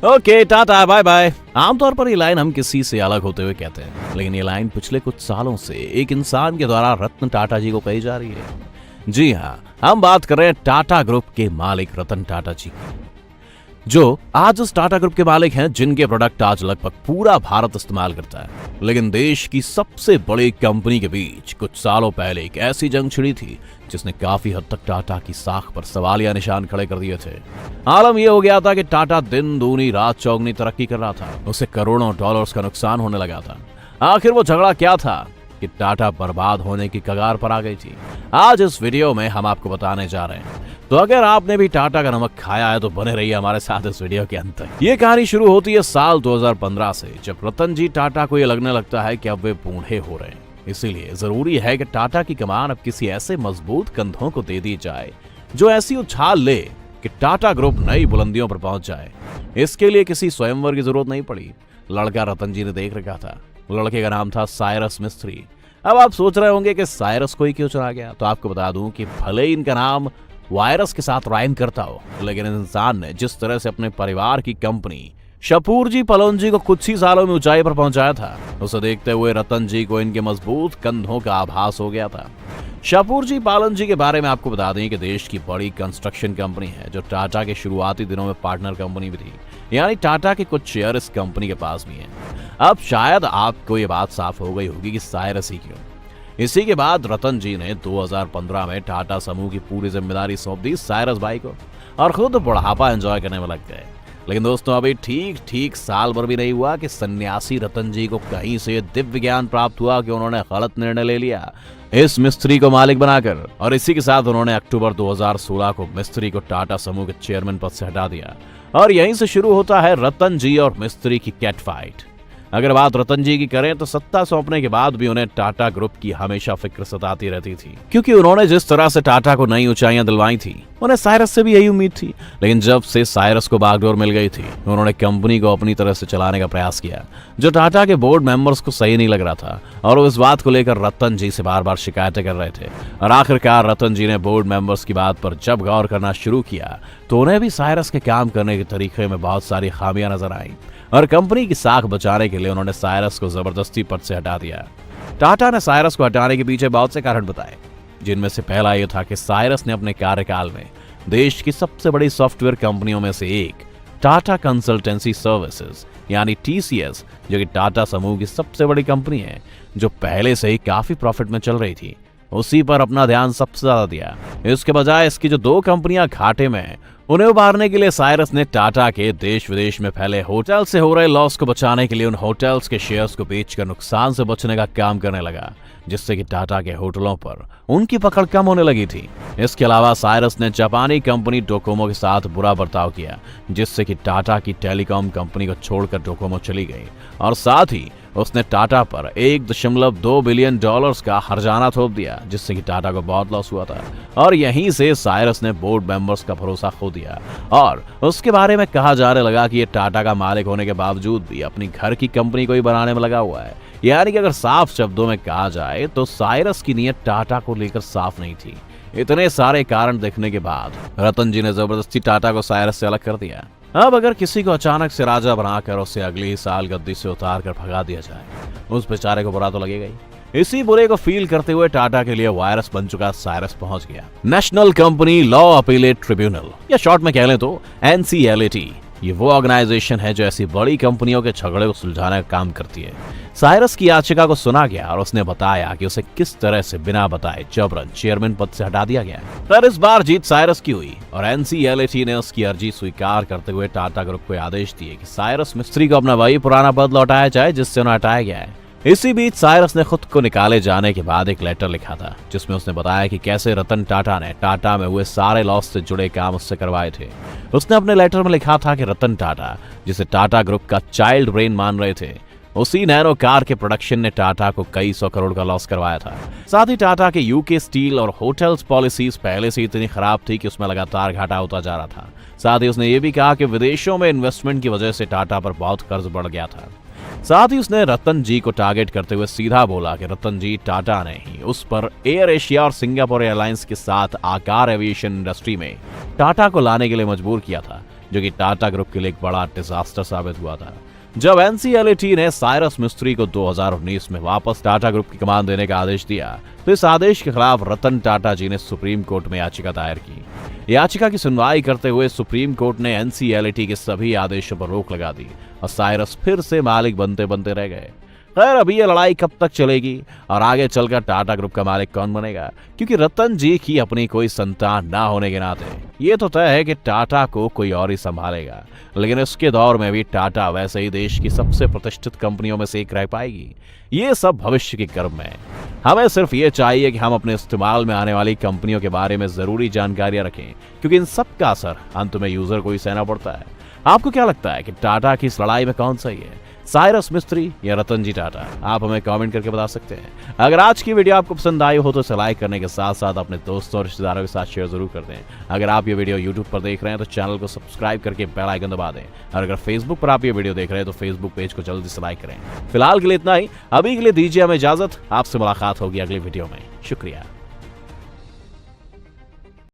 Okay tata bye bye. आमतौर पर ये लाइन हम किसी से अलग होते हुए कहते हैं, लेकिन ये लाइन पिछले कुछ सालों से एक इंसान के द्वारा रतन टाटा जी को कही जा रही है। जी हाँ, हम बात कर रहे हैं टाटा ग्रुप के मालिक रतन टाटा जी की, जो आज उस टाटा ग्रुप के मालिक हैं जिनके प्रोडक्ट आज लगभग पूरा भारत इस्तेमाल करता है। लेकिन देश की सबसे बड़ी कंपनी के बीच कुछ सालों पहले एक ऐसी जंग छिड़ी थी जिसने काफी हद तक टाटा की साख पर सवालिया निशान खड़े कर दिए थे। आलम यह हो गया था कि टाटा दिन दूनी रात चौगनी तरक्की कर रहा था, उसे करोड़ों डॉलर्स का नुकसान होने लगा था। आखिर वो झगड़ा क्या था कि टाटा बर्बाद होने की कगार पर आ गई थी। आज इस वीडियो में हम आपको बताने जा रहे हैं। तो अगर आपने भी टाटा का नमक खाया है तो बने रहिए हमारे साथ इस वीडियो के अंत तक। ये कहानी शुरू होती है साल 2015 से, जब रतन जी टाटा को ये लगने लगता है कि अब वे बूढ़े हो रहे हैं। इसीलिए जरूरी है कि टाटा की कमान अब किसी ऐसे मजबूत कंधों को दे दी जाए जो ऐसी उछाल ले कि टाटा ग्रुप नई बुलंदियों पर पहुंच जाए। इसके लिए किसी स्वयंवर की जरूरत नहीं पड़ी। लड़का रतन जी ने देख रखा था। लड़के का नाम था साइरस मिस्त्री। अब आप सोच रहे होंगे कि साइरस को ही क्यों चुना गया, तो आपको बता दूं कि भले ही इनका नाम वायरस के साथ राइम करता हो, लेकिन इंसान ने जिस तरह से अपने परिवार की कंपनी शपूरजी पलोनजी को कुछ ही सालों में ऊंचाई पर पहुंचाया था, उसे देखते हुए रतन जी को इनके मजबूत कंधों का आभास हो गया था। शपूरजी पालनजी के बारे में आपको बता दें कि देश की बड़ी कंस्ट्रक्शन कंपनी है, जो टाटा के शुरुआती दिनों में पार्टनर कंपनी भी थी। यानी टाटा के कुछ शेयर इस कंपनी के पास भी हैं। अब शायद आपको ये बात साफ हो गई होगी कि साइरस ही क्यों। इसी के बाद रतन जी ने 2015 में टाटा समूह की पूरी जिम्मेदारी सौंप दी साइरस भाई को और खुद बुढ़ापा एंजॉय करने में लग गए। लेकिन दोस्तों, अभी ठीक साल भर भी नहीं हुआ कि सन्यासी रतन जी को कहीं से दिव्य ज्ञान प्राप्त हुआ कि उन्होंने गलत निर्णय ले लिया इस मिस्त्री को मालिक बनाकर। और इसी के साथ उन्होंने अक्टूबर 2016 को मिस्त्री को टाटा समूह के चेयरमैन पद से हटा दिया। और यहीं से शुरू होता है रतन जी और मिस्त्री की कैट फाइट। अगर बात रतन जी की करें तो सत्ता सौंपने के बाद भी उन्हें टाटा ग्रुप की हमेशा फिक्र सताती रहती थी, क्योंकि उन्होंने जिस तरह से टाटा को नई ऊंचाइयां दिलवाई थी, उन्हें साइरस से भी यही उम्मीद थी। लेकिन जब से साइरस को बागडोर मिल गई थी, उन्होंने कंपनी को अपनी तरह से चलाने का प्रयास किया, जो टाटा के बोर्ड मेंबर्स को सही नहीं लग रहा था। और वो इस बात को लेकर रतन जी से बार बार शिकायतें कर रहे थे। और आखिरकार रतन जी ने बोर्ड मेंबर्स की बात पर जब गौर करना शुरू किया तो उन्हें भी साइरस के काम करने के तरीके में बहुत सारी खामियां नजर आई और कंपनी की साख बचाने के लिए उन्होंने साइरस को जबरदस्ती पद से हटा दिया। टाटा ने साइरस को हटाने के पीछे बहुत से कारण बताए, जिनमें से पहला यह था कि साइरस ने अपने कार्यकाल में देश की सबसे बड़ी सॉफ्टवेयर कंपनियों में से एक टाटा कंसल्टेंसी सर्विसेज यानी TCS, जो कि टाटा समूह की सबसे बड़ी कंपनी है, जो पहले से ही काफी प्रॉफिट में चल रही थी, उसी पर अपना ध्यान सबसे ज्यादा दिया। इसके बजाय इसकी जो दो कंपनियां घाटे में हैं, उन्हें उबारने के लिए साइरस ने टाटा के देश विदेश में फैले होटल से हो रहे लॉस को बचाने के लिए उन होटल्स के शेयर्स को बेचकर नुकसान से बचने का काम करने लगा, जिससे कि टाटा के होटलों पर उनकी पकड़ कम होने लगी थी। इसके अलावा साइरस ने जापानी कंपनी डोकोमो के साथ बुरा बर्ताव किया, जिससे कि टाटा की टेलीकॉम कंपनी को छोड़कर डोकोमो चली गई। और साथ ही उसने टाटा पर 1.2 बिलियन डॉलर्स का हर्जाना थोप दिया, जिससे कि टाटा को बहुत लॉस हुआ था। और यहीं से साइरस ने बोर्ड मेंबर्स का भरोसा खो दिया और उसके बारे में कहा जाने लगा कि ये टाटा का मालिक होने के बावजूद भी अपनी घर की कंपनी को ही बनाने में लगा हुआ है। यानी कि अगर साफ शब्दों में कहा जाए तो साइरस की नीयत टाटा को लेकर साफ नहीं थी। इतने सारे कारण देखने के बाद रतन जी ने जबरदस्ती टाटा को साइरस से अलग कर दिया। अब अगर किसी को अचानक से राजा बनाकर उसे अगले ही साल गद्दी से उतार कर भगा दिया जाए, उस बेचारे को बुरा तो लगेगा ही। इसी बुरे को फील करते हुए टाटा के लिए वायरस बन चुका साइरस पहुंच गया national company law appellate tribunal, या शॉर्ट में कह लें तो NCLAT। ये वो ऑर्गेनाइजेशन है जो ऐसी बड़ी कंपनियों के झगड़े को सुलझाने का काम करती है। साइरस की याचिका को सुना गया और उसने बताया कि उसे किस तरह से बिना बताए जबरन चेयरमैन पद से हटा दिया गया। पर इस बार जीत साइरस की हुई और NCLAT ने उसकी अर्जी स्वीकार करते हुए टाटा ग्रुप को आदेश दिए कि साइरस मिस्त्री को अपना वही पुराना पद लौटाया जाए जिससे उन्हें हटाया गया है। इसी बीच साइरस ने खुद को निकाले जाने के बाद एक लेटर लिखा था, जिसमें उसने बताया कि कैसे रतन टाटा ने टाटा में हुए सारे लॉस से जुड़े काम उससे करवाए थे। उसने अपने लेटर में लिखा था कि रतन टाटा, जिसे टाटा ग्रुप का चाइल्ड ब्रेन मान रहे थे, उसी नैनो कार के प्रोडक्शन ने टाटा को कई 100 करोड़ का लॉस करवाया था। साथ ही टाटा के यूके स्टील और होटल्स पॉलिसीज पहले से इतनी खराब थी कि उसमें लगातार घाटा होता जा रहा था। साथ ही उसने ये भी कहा कि विदेशों में इन्वेस्टमेंट की वजह से टाटा पर बहुत कर्ज बढ़ गया था। साथ ही उसने रतन जी को टारगेट करते हुए सीधा बोला कि रतन जी टाटा ने ही उस पर एयर एशिया और सिंगापुर एयरलाइंस के साथ आकार एविएशन इंडस्ट्री में टाटा को लाने के लिए मजबूर किया था, जो कि टाटा ग्रुप के लिए एक बड़ा डिजास्टर साबित हुआ था। जब एनसीएलटी ने साइरस मिस्त्री को 2019 में वापस टाटा ग्रुप की कमान देने का आदेश दिया तो इस आदेश के खिलाफ रतन टाटा जी ने सुप्रीम कोर्ट में याचिका दायर की। याचिका की सुनवाई करते हुए सुप्रीम कोर्ट ने एनसीएलटी के सभी आदेशों पर रोक लगा दी और साइरस फिर से मालिक बनते बनते रह गए। खैर, अभी ये लड़ाई कब तक चलेगी और आगे चलकर टाटा ग्रुप का मालिक कौन बनेगा, क्योंकि रतन जी की अपनी कोई संतान ना होने के नाते ये तो तय है कि टाटा को कोई और ही संभालेगा। लेकिन इसके दौर में भी टाटा वैसे ही देश की सबसे प्रतिष्ठित कंपनियों में से एक रह पाएगी। ये सब भविष्य के कर्म है। हमें सिर्फ ये चाहिए कि हम अपने इस्तेमाल में आने वाली कंपनियों के बारे में जरूरी जानकारियां रखें, क्योंकि इन सब का असर अंत में यूजर को ही सहना पड़ता है। आपको क्या लगता है कि टाटा की इस लड़ाई में कौन सही है, साइरस मिस्त्री या रतन जी टाटा? आप हमें कमेंट करके बता सकते हैं। अगर आज की वीडियो आपको पसंद आई हो तो इसे लाइक करने के साथ साथ अपने दोस्तों और रिश्तेदारों के साथ शेयर जरूर कर दें। अगर आप ये वीडियो यूट्यूब पर देख रहे हैं तो चैनल को सब्सक्राइब करके बेल आइकन दबा दें, और अगर फेसबुक पर आप ये वीडियो देख रहे हैं तो फेसबुक पेज को जल्दी से लाइक करें। फिलहाल के लिए इतना ही। अभी के लिए दीजिए हमें इजाजत। आपसे मुलाकात होगी अगली वीडियो में। शुक्रिया।